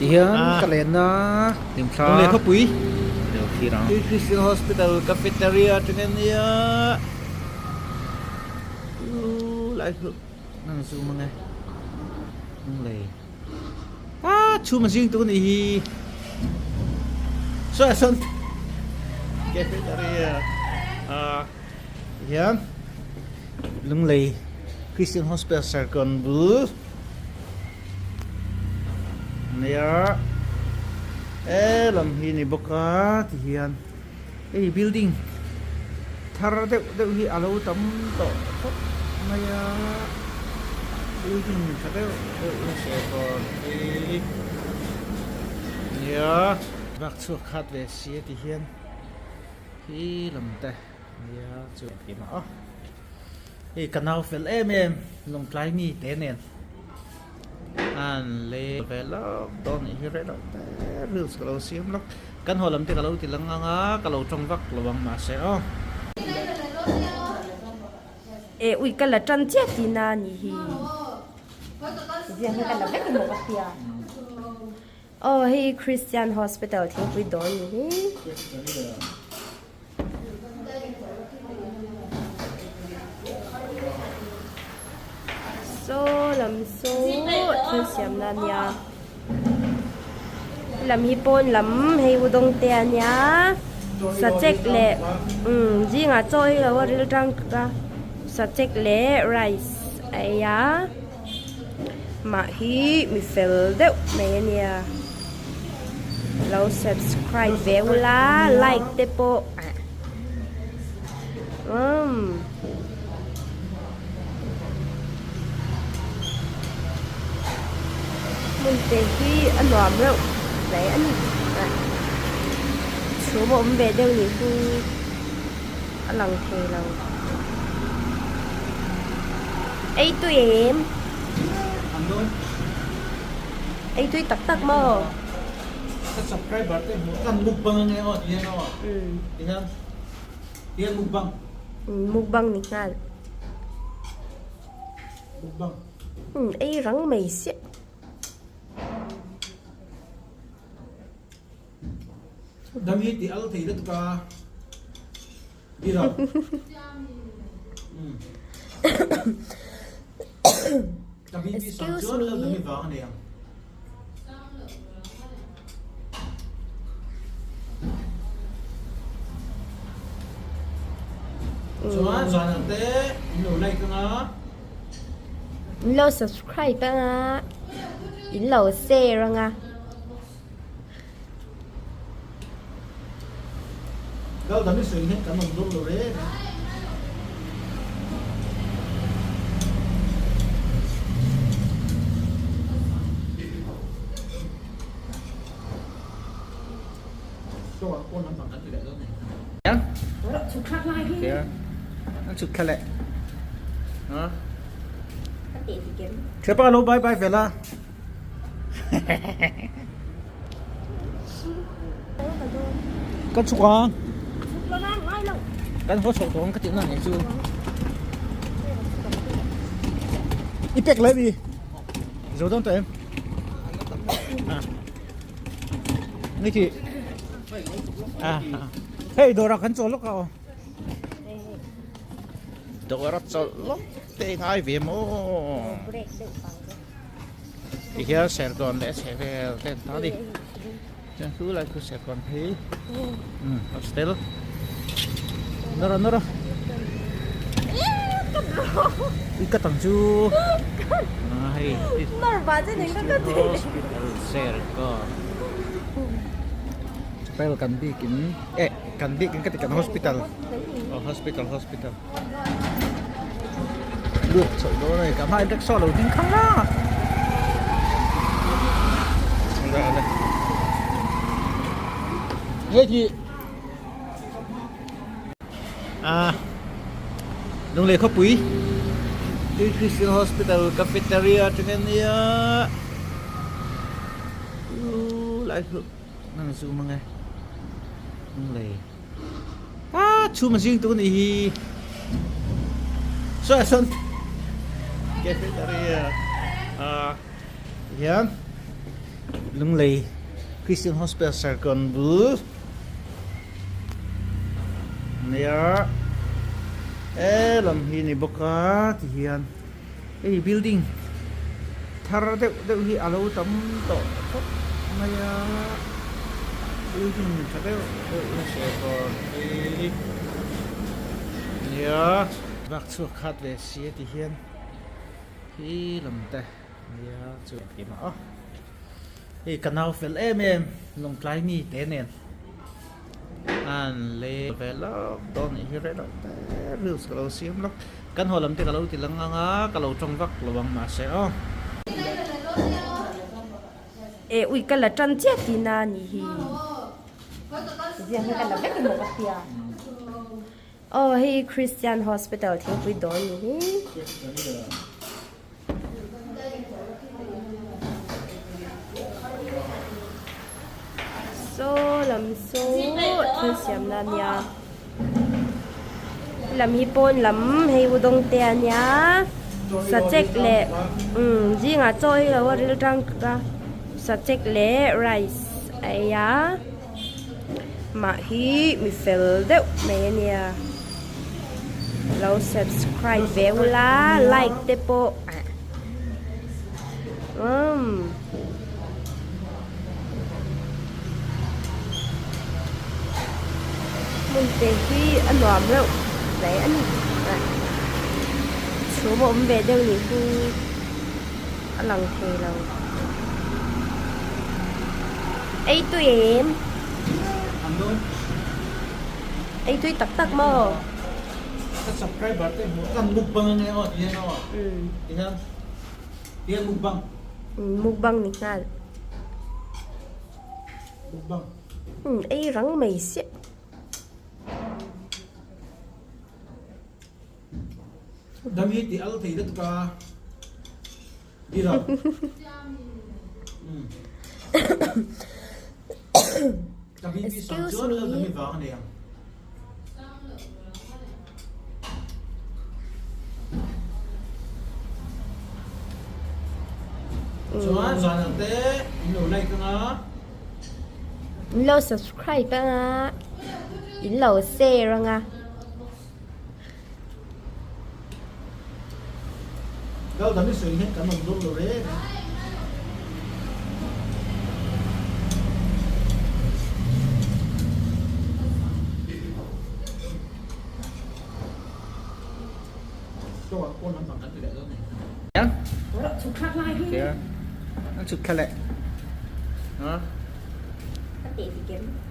Hiền cái lên đó tìm sao Lệ khóc quý được khi đó Christian Hospital cafeteria cho nên lại năng su mà nghe năng lề chú mà riêng tôi này sao sơn cafeteria Hiền lưng lì Christian Hospital serkawn bữa nè làm hi này bốc thì hiền cái building thar đeo hi alo tấm tổ này building thar đeo serkawn nè bác chuột khát về xía thì hiền hi làm tay nè chuột cái mà cái canal phèn em lồng trái mi té nè an le velo don hi re lo reels kalau siam lok kan holam ti kalau ti lang anga kalau trong vak lawang ma se o ui cái là chân chết thì na nhỉ riêng cái là biết một cái hi Christian Hospital thì quý đó nhỉ làm thì xem là nha làm hi pon làm hay udong te nha sa check le ji nga choi la wa ril tang ka sa check le rice aya mà hi mi fel de me nha lo subscribe ve la like te po mình về khi ăn nòm đâu đấy ăn số bộ về đâu thì khu ăn lòng thề lòng ấy tụi em ấy tụi tắc tắc mơ subscriber te kan mukbang nge o yan o yan mukbang mukbang ni nga mukbang ấy rắn mày xếp dami ti al thei da ka đi rồi dami ti sang chuan lo dami wa ne yang chuan te no like nga lo subscribe nga in lo share nga đâu dami sui hết cả nồng đông rồi đấy cho con nắm bằng cái này đó này chụp khác lại đi nó chụp khai lại đó tiền thì kiếm thế ba lô bye bye về la con chụp à kan ho so tong ka tin na ni chu ipek le bi zo don tem ni ki hey do ra kan cho lok ka do ra cho lok te ngai ve mo here serkawn le se ve ten ta di jan khu la ku serkawn hi hostel nora ikat ang chu ai nor ba je ning ka ti hospital serkawn pel kan bikin kan bikin ketika hospital hospital được sợi đó này cả hai đất so đầu tiên khăng đó đây thế thì nông lệ khóc quý Christian Hospital cafeteria cho nên lại năng su mà nghe nông lệ chú mà riêng tôi này sao sơn cafeteria Hiền lung lei Christian Hospital serkawn bul nia lam hi ni boka ti hian ei building thar deuh hi alo tam to maya building thar deuh serkawn nia vak chu khat ve sia ti hian hi lam te nia chu ki ma ei canal fel em long klai mi te nen an le velo don hi re lo te reels kalo siam lok kan holam te kalo ti lang anga kalo trong vak lawang ma se e ui kala tran che ti na ni hi riêng cái là biết một cái tia hi Christian Hospital thingpui dawr ni hi so làm so thu xiêm na nia làm hi pon làm hay udong te nia sa check le ji nga choi lo ril tang ka sa check le rice aya mà hi mi fel de me nia lo subscribe ve la like te po mình về khi ăn nòm đâu đấy ăn số bộ về đâu thì khu ăn lòng thề lòng ấy tụi em ấy tụi tắc tắc mơ subscriber te kan mukbang ngai o ti no tihan mukbang mukbang ni nga mukbang ấy rắn mày xếp dami ti al thei da ka đi rồi Excuse me. Lo subscribe nga lo share nga đâu tao biết hết cả một luôn rồi đấy cho con nắm bằng cái để đó này chụp khác lại đi nó chụp khác lại đó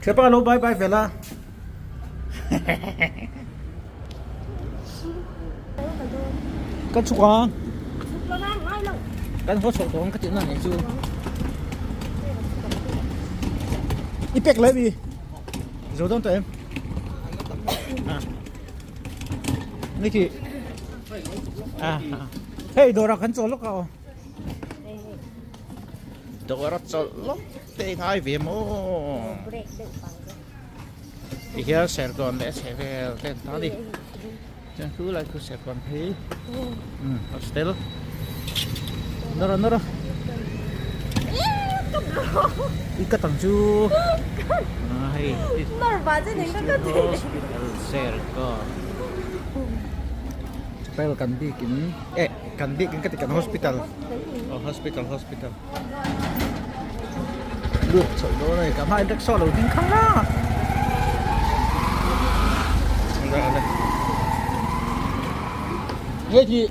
thế ba lô bye bye về la con chụp con kan ho so tong ka tin na ni chu ipek le bi zo don to em ni ki hey dora kan chol ka dora chol lo te ngai ve mo here serkawn le sevel ten ta đi chân cứ lại cứ serkawn thế hostel nora ikat ang chu ay normal din ang hospital serkawn pero kan bikin ketika hospital hospital được sợi đó này cả hai đất so đầu tiên không đó đây nghe chị